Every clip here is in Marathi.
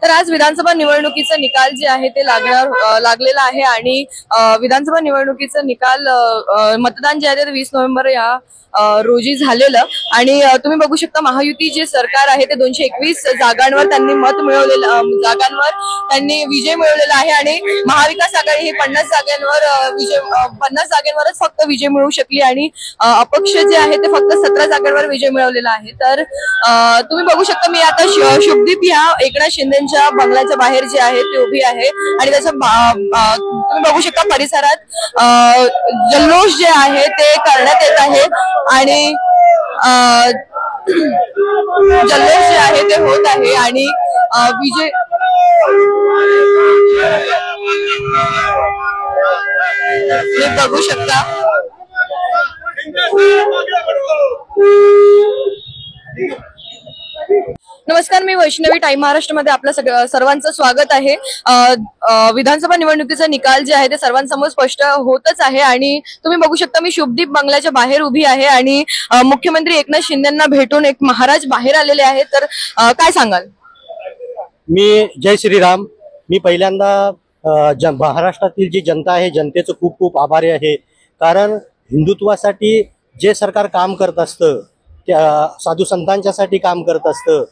तर आज विधानसभा निवडणुकीचा निकाल जे आहे ते लागलेला आहे आणि विधानसभा निवडणुकीचा निकाल मतदान जे आहे ते 20 नोव्हेंबर या रोजी झालेलं आणि तुम्ही बघू शकता महायुती जे सरकार आहे ते 221 जागांवर त्यांनी मत मिळवलेलं जागांवर त्यांनी विजय मिळवलेला आहे आणि महाविकास आघाडी ही 50 जागांवर 50 जागांवरच फक्त विजय मिळवू शकली आणि अपक्ष जे आहे ते फक्त 17 जागांवर विजय मिळवलेला आहे। तर तुम्ही बघू शकता मी आता शुभदीप ह्या एकनाथ शिंदेच्या बंगल्याच्या बाहेर जे आहे ते उभी आहे आणि त्याच्या तुम्ही बघू शकता परिसरात जल्लोष जे आहे ते करण्यात येत आहे आणि जल्लोष जे आहे ते होत आहे आणि विजय बघू शकता। नमस्कार, मी वैष्णवी टाइम महाराष्ट्र मध्ये आपल्या सर्वांचं स्वागत आहे। विधानसभा निवडणुकीचा निकाल जे आहे ते सर्वांसमोर स्पष्ट होतच आहे आणि तुम्ही बघू शकता मी शुभदीप बंगल्याच्या बाहेर उभी आहे आणि मुख्यमंत्री एकनाथ शिंदेंना भेटून एक महाराज बाहेर आलेले आहेत। तर काय सांगाल? मी जय श्रीराम। मी पहिल्यांदा महाराष्ट्रातील जी जनता आहे जनतेचं खूप खूप आभारी आहे, कारण हिंदुत्वासाठी जे सरकार काम करत असतं, त्या साधू संतांच्यासाठी काम करत असतं,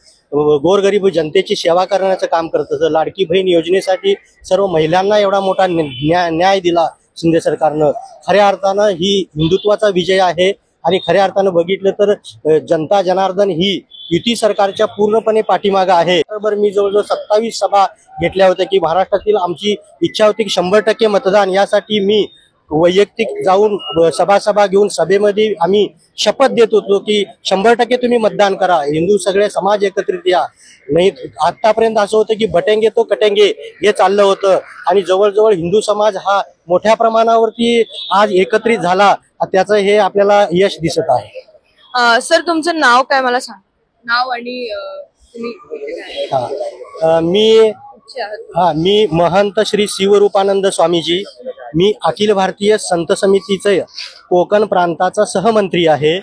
गोरगरीब जनतेची सेवा करण्याचं काम करत असतं, लाडकी बहीण योजनेसाठी सर्व महिलांना एवढा मोठा न्याय दिला शिंदे सरकारनं। खऱ्या अर्थानं ही हिंदुत्वाचा विजय आहे आणि खऱ्या अर्थानं बघितलं तर जनता जनार्दन ही युती सरकारच्या पूर्णपणे पाठीमागे आहे। बरोबर, मी जवळजवळ 27 सभा घेतल्या होत्या की महाराष्ट्रातील आमची इच्छा होती की 100% मतदान, यासाठी मी वैयक्तिक जाऊन सभा घेऊन सभेमध्ये आम्ही शपथ देत होतो की 100% तुम्ही मतदान करा, हिंदू सगळे समाज एकत्रित या। नाही आतापर्यंत असं होतं की बटेंगे तो कटेंगे हे चाललं होतं आणि जवळजवळ हिंदू समाज हा मोठ्या प्रमाणावरती आज एकत्रित झाला, त्याचं हे आपल्याला यश दिसत आहे। सर, तुमचं नाव काय मला सांग? नाव आणि मी महंत श्री शिवरूपानंद स्वामीजी, मी अखिल भारतीय संत समितीचे कोकण प्रांताचा सहमंत्री आहे।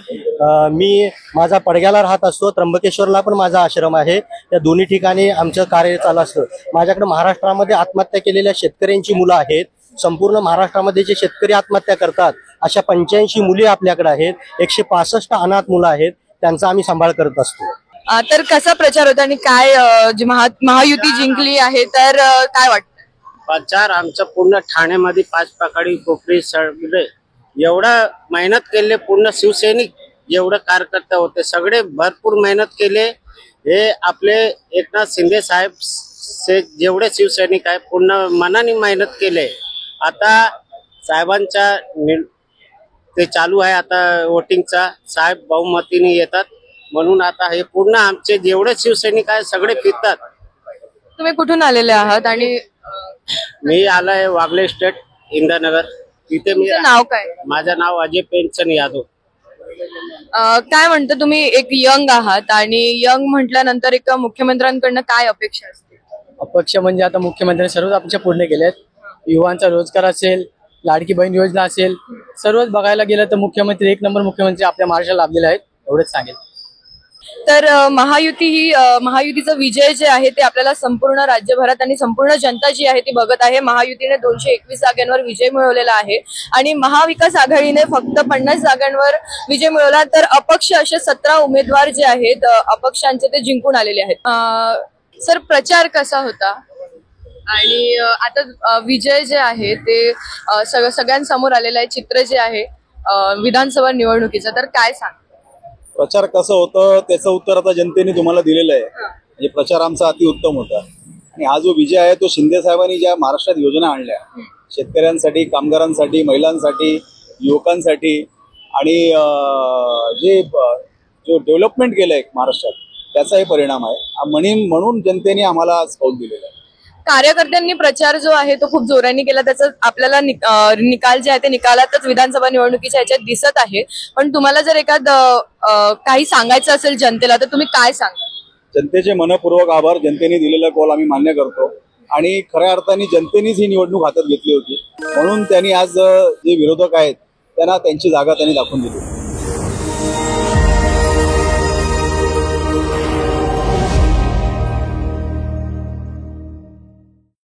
मी माझा पडग्याला राहत असतो, त्र्यंबकेश्वरला पण माझा आश्रम आहे, या दोन्ही ठिकाणी आमचं कार्य चालू असतं। माझ्याकडे महाराष्ट्रामध्ये आत्महत्या केलेल्या शेतकऱ्यांची मुलं आहेत, संपूर्ण महाराष्ट्रामध्ये जे शेतकरी आत्महत्या करतात अशा 85 मुली आपल्याकडे आहेत, 165 अनाथ मुलं आहेत, त्यांचा आम्ही सांभाळ करत असतो। तर कसा प्रचार होता आणि काय महायुती जिंकली आहे तर काय वाटतं? प्रचार आमचा पूर्ण ठाण्यामध्ये 5 पाकडी कोपरी सगळे एवढा मेहनत केले, पूर्ण शिवसैनिक एवढे कार्यकर्ते होते, सगळे भरपूर मेहनत केले। हे आपले एकनाथ शिंदे साहेब से जेवढे शिवसैनिक आहे पूर्ण मनाने मेहनत केले। आता साहेबांचा ते चालू आहे, आता वोटिंगचा साहेब बहुमतीने येतात म्हणून आता हे पूर्ण आमचे जेवढे शिवसैनिक आहे सगळे फिरतात। तुम्ही कुठून आलेले आहात? आणि मी आलाय वागले स्टेट इंदिरानगर, तिथे मी नाव काय? माझं नाव अजय पेंचन यादव। काय म्हणतं, तुम्ही एक यंग आहात आणि यंग म्हटल्यानंतर एक मुख्यमंत्र्यांकडनं काय अपेक्षा असते? अपेक्षा म्हणजे आता मुख्यमंत्र्यांनी सर्वच अपेक्षा पूर्ण केल्यात, युवांचा रोजगार असेल, लाडकी बहीण योजना असेल, सर्वच बघायला गेलं तर मुख्यमंत्री एक नंबर मुख्यमंत्री आपल्या महाराष्ट्राला लाभलेले आहेत, एवढंच सांगेल। तर महायुतीचा विजय जे आहे ते आपल्याला संपूर्ण राज्यभरात आणि संपूर्ण जनता जी आहे ती बघत आहे। महायुतीने 221 जागांवर विजय मिळवलेला आहे आणि महाविकास आघाडीने फक्त 50 जागांवर विजय मिळवला, तर अपक्ष असे 17 उमेदवार जे आहेत अपक्षांचे ते जिंकून आलेले आहेत। सर, प्रचार कसा होता आणि आता विजय जे आहे ते सगळ्यांसमोर आलेलं आहे चित्र जे आहे विधानसभा निवडणुकीचं, तर काय सांग? प्रचार कसं होतं त्याचं उत्तर आता जनतेने तुम्हाला दिलेलं आहे। म्हणजे प्रचार आमचा अतिउत्तम होता आणि हा जो विजय आहे तो शिंदे साहेबांनी ज्या महाराष्ट्रात योजना आणल्या शेतकऱ्यांसाठी, कामगारांसाठी, महिलांसाठी, युवकांसाठी आणि जो डेव्हलपमेंट केलंय महाराष्ट्रात त्याचा हे परिणाम आहे म्हणून जनतेने आम्हाला कौल दिलेला आहे। कार्यकर्त्यांनी प्रचार जो आहे तो खूप जोराने केला, त्याचा आपल्याला निकाल जे आहे ते निकालातच विधानसभा निवडणुकीच्या ह्याच्यात दिसत आहे। पण तुम्हाला जर काही सांगायचं असेल जनतेला तर तुम्ही काय सांगा? जनतेचे मनपूर्वक आभार, जनतेने दिलेला कौल आम्ही मान्य करतो आणि खऱ्या अर्थाने जनतेनेच ही निवडणूक हातात घेतली होती, म्हणून त्यांनी आज जे विरोधक आहेत त्यांना त्यांची जागा त्यांनी दाखवून दिली।